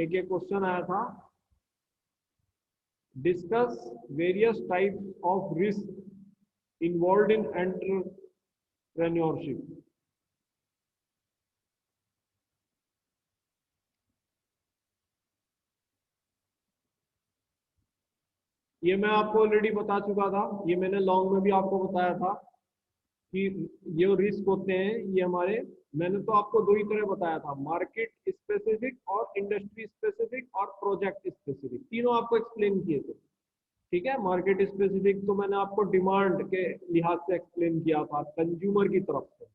एक क्वेश्चन आया था, discuss various types of risk involve in entrepreneurship. ये मैं आपको ऑलरेडी बता चुका था, ये मैंने लॉन्ग में भी आपको बताया था कि ये रिस्क होते हैं ये हमारे, मैंने तो आपको दो ही तरह बताया था, मार्केट स्पेसिफिक और इंडस्ट्री स्पेसिफिक और प्रोजेक्ट स्पेसिफिक, तीनों आपको एक्सप्लेन किए थे। ठीक है, मार्केट स्पेसिफिक तो मैंने आपको डिमांड के लिहाज से एक्सप्लेन किया था, कंज्यूमर की तरफ से।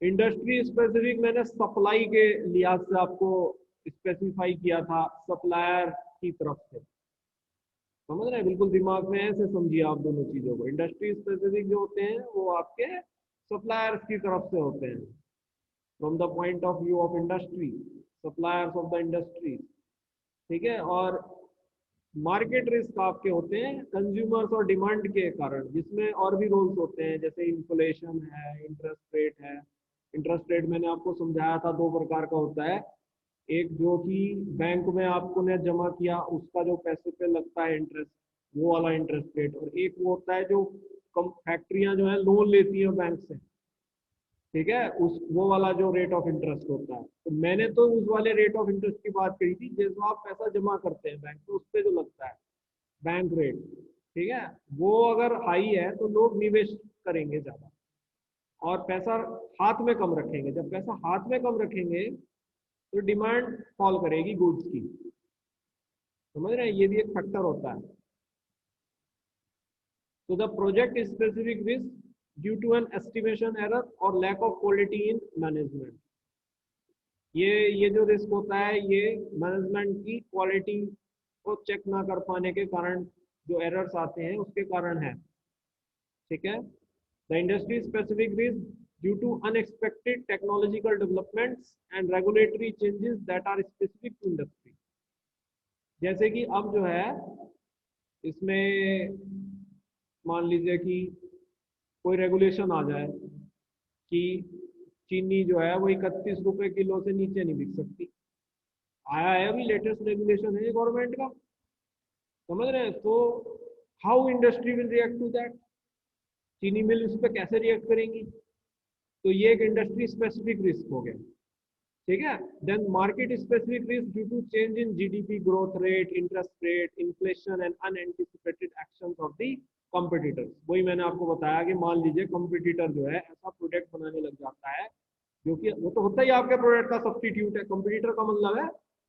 इंडस्ट्री स्पेसिफिक मैंने सप्लाई के लिहाज से आपको स्पेसिफाई किया था, सप्लायर की तरफ से। समझ रहे हैं, बिल्कुल दिमाग में ऐसे समझिए आप दोनों चीजों को। इंडस्ट्री स्पेसिफिक जो होते हैं वो आपके सप्लायर्स की तरफ से होते हैं, from the point of view of industry, suppliers of the industry. ठीक है, और मार्केट रिस्क आपके होते हैं कंज्यूमर्स और डिमांड के कारण, जिसमें और भी रोल्स होते हैं, जैसे इन्फ्लेशन है, इंटरेस्ट रेट है। इंटरेस्ट रेट मैंने आपको समझाया था दो प्रकार का होता है, एक जो कि बैंक में आपको ने जमा किया उसका जो पैसे पे लगता है इंटरेस्ट, वो वाला इंटरेस्ट रेट, और एक वो होता है जो कम फैक्ट्रियां जो है लोन लेती हैं बैंक से। ठीक है, उस वो वाला जो रेट ऑफ इंटरेस्ट होता है, तो मैंने तो उस वाले रेट ऑफ इंटरेस्ट की बात करी थी, जैसे आप पैसा जमा करते हैं बैंक में उस पर जो लगता है बैंक रेट। ठीक है, वो अगर हाई है तो लोग निवेश करेंगे ज्यादा और पैसा हाथ में कम रखेंगे। जब पैसा हाथ में कम रखेंगे तो डिमांड फॉल करेगी गुड्स की। समझ रहे हैं, ये भी एक फैक्टर होता है। तो the project specific risk due to an estimation error और lack of quality in management. ये जो रिस्क होता है ये मैनेजमेंट की क्वालिटी को चेक ना कर पाने के कारण जो एरर्स आते हैं उसके कारण है। ठीक है, the industry specific risk due to unexpected technological developments and regulatory changes that are specific to industry. जैसे कि अब जो है इसमें मान लीजिए कि कोई रेगुलेशन आ जाए कि चीनी जो है वो 31 रुपए किलो से नीचे नहीं बिक सकती। आया है अभी लेटेस्ट रेगुलेशन है गवर्नमेंट का। समझ रहे हैं, तो how industry will react to that, चीनी मिल उस पर कैसे रिएक्ट करेंगी। तो ये एक इंडस्ट्री स्पेसिफिक रिस्क हो गया। ठीक है, then market specific risk due to change in GDP growth rate, interest rate, inflation and unanticipated actions of the competitors. वही मैंने आपको बताया कि मान लीजिए कॉम्पिटिटर जो है ऐसा प्रोडक्ट बनाने लग जाता है जो कि वो तो होता ही आपके प्रोडक्ट का सब्सटीट्यूट है। कंपटीटर का मतलब है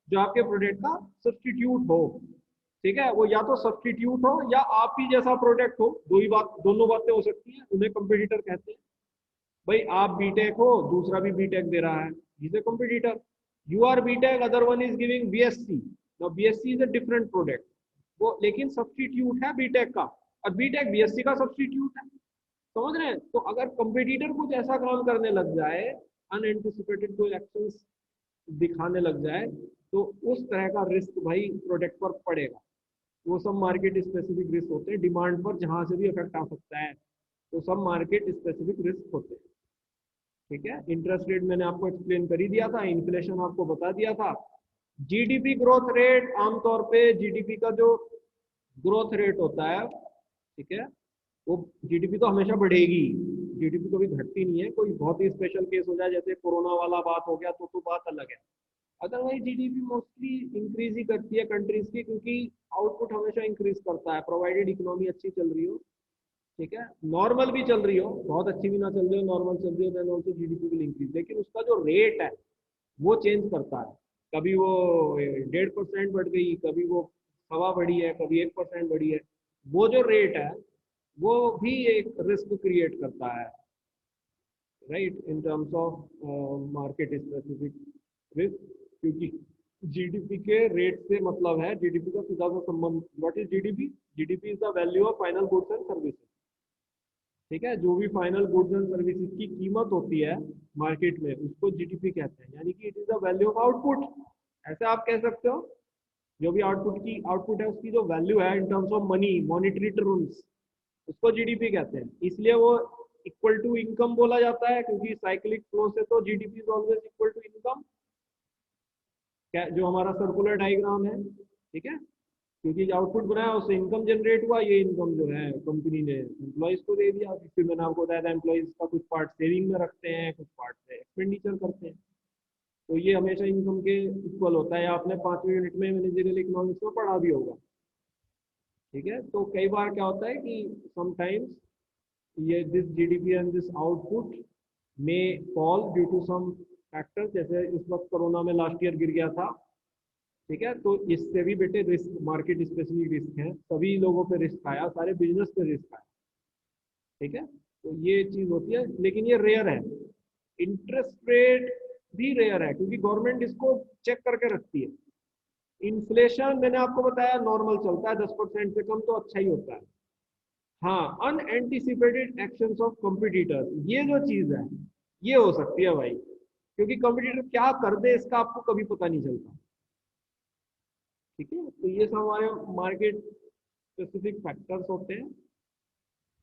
जो आपके प्रोडक्ट का सब्सटीट्यूट हो। ठीक है, वो या तो सब्सटीट्यूट हो या आप ही जैसा प्रोडक्ट हो, दो ही बात, दोनों बातें हो सकती हैं, उन्हें कंपटीटर कहते हैं। भाई आप बीटेक हो, दूसरा भी बीटेक दे रहा है, जिसे competitor. You are BTech, other one is giving BSc. Now BSc is a different product, वो लेकिन सब्सटीट्यूट है बीटेक का, और बीटेक बीएससी का सब्सटीट्यूट है। समझ रहे हैं, तो अगर कंपटीटर कुछ ऐसा काम करने लग जाए, अनएंटिसिपेटेड कोई एक्शंस दिखाने लग जाए, तो उस तरह का रिस्क भाई प्रोडक्ट पर पड़ेगा। वो सब मार्केट स्पेसिफिक रिस्क होते हैं, डिमांड पर जहां से भी इफेक्ट आ सकता है, तो सब मार्केट स्पेसिफिक रिस्क होते हैं। ठीक है, इंटरेस्ट रेट मैंने आपको एक्सप्लेन कर ही दिया था, इन्फ्लेशन आपको बता दिया था। जीडीपी ग्रोथ रेट, आमतौर पे जीडीपी का जो ग्रोथ रेट होता है, ठीक है, वो जीडीपी तो हमेशा बढ़ेगी, जीडीपी कभी घटती नहीं है। कोई बहुत ही स्पेशल केस हो जाए जैसे कोरोना वाला बात हो गया तो बात अलग है। अदरवाइज जीडीपी मोस्टली इंक्रीज ही करती है कंट्रीज की, क्योंकि आउटपुट हमेशा इंक्रीज करता है प्रोवाइडेड इकोनॉमी अच्छी चल रही हो। ठीक है, नॉर्मल भी चल रही हो, बहुत अच्छी भी ना चल रही हो, नॉर्मल चल रही हो, then also GDP will increase, लेकिन उसका जो रेट है वो चेंज करता है। कभी वो 1.5% बढ़ गई, कभी वो सवा बढ़ी है, कभी 1% बढ़ी है। वो जो रेट है वो भी एक रिस्क क्रिएट करता है, right, in terms of market specific risk. क्योंकि जीडीपी के रेट से मतलब है, जीडीपी का सीधा सा संबंध। What is GDP? GDP is the value of final goods and services. ठीक है, जो भी फाइनल गुड्स एंड सर्विसेज की कीमत होती है मार्केट में उसको जीडीपी कहते हैं, यानी कि it is the value of output. ऐसे आप कह सकते हो, जो भी आउटपुट है उसकी जो वैल्यू है in terms of money, monetary terms, उसको जीडीपी कहते हैं। इसलिए वो इक्वल टू इनकम बोला जाता है, क्योंकि साइक्लिक फ्लो से तो GDP is always equal to income. क्या जो हमारा सर्कुलर डायग्राम है, ठीक है, क्योंकि आउटपुट बनाया उससे इनकम जनरेट हुआ, ये इनकम जो है कंपनी ने एम्प्लॉयज को दे दिया। फिर मैंने आपको बताया था एम्प्लॉयज का कुछ पार्ट सेविंग में रखते हैं, कुछ पार्ट से एक्सपेंडिचर करते हैं, तो ये हमेशा इनकम के इक्वल होता है। आपने 5वीं यूनिट में मैनेजरियल इकोनॉमिक्स में पढ़ा भी होगा, ठीक है। तो कई बार क्या होता है कि समटाइम्स ये this GDP and this output में fall due to some factor, जैसे इस वक्त कोरोना में लास्ट ईयर गिर गया था, ठीक है। तो इससे भी बेटे रिस्क, मार्केट स्पेसिफिक रिस्क है, सभी लोगों पे रिस्क आया, सारे बिजनेस पे रिस्क आया, ठीक है। तो ये चीज होती है, लेकिन ये रेयर है। इंटरेस्ट रेट भी रेयर है क्योंकि गवर्नमेंट इसको चेक करके रखती है। इन्फ्लेशन मैंने आपको बताया नॉर्मल चलता है, 10% से कम तो अच्छा ही होता है। हाँ, अनएंटिसिपेटेड एक्शंस ऑफ कॉम्पिटिटर्स, ये जो चीज है ये हो सकती है भाई, क्योंकि कॉम्पिटिटर क्या कर दे इसका आपको कभी पता नहीं चलता, ठीक है। तो ये सब हमारे मार्केट स्पेसिफिक फैक्टर्स होते हैं।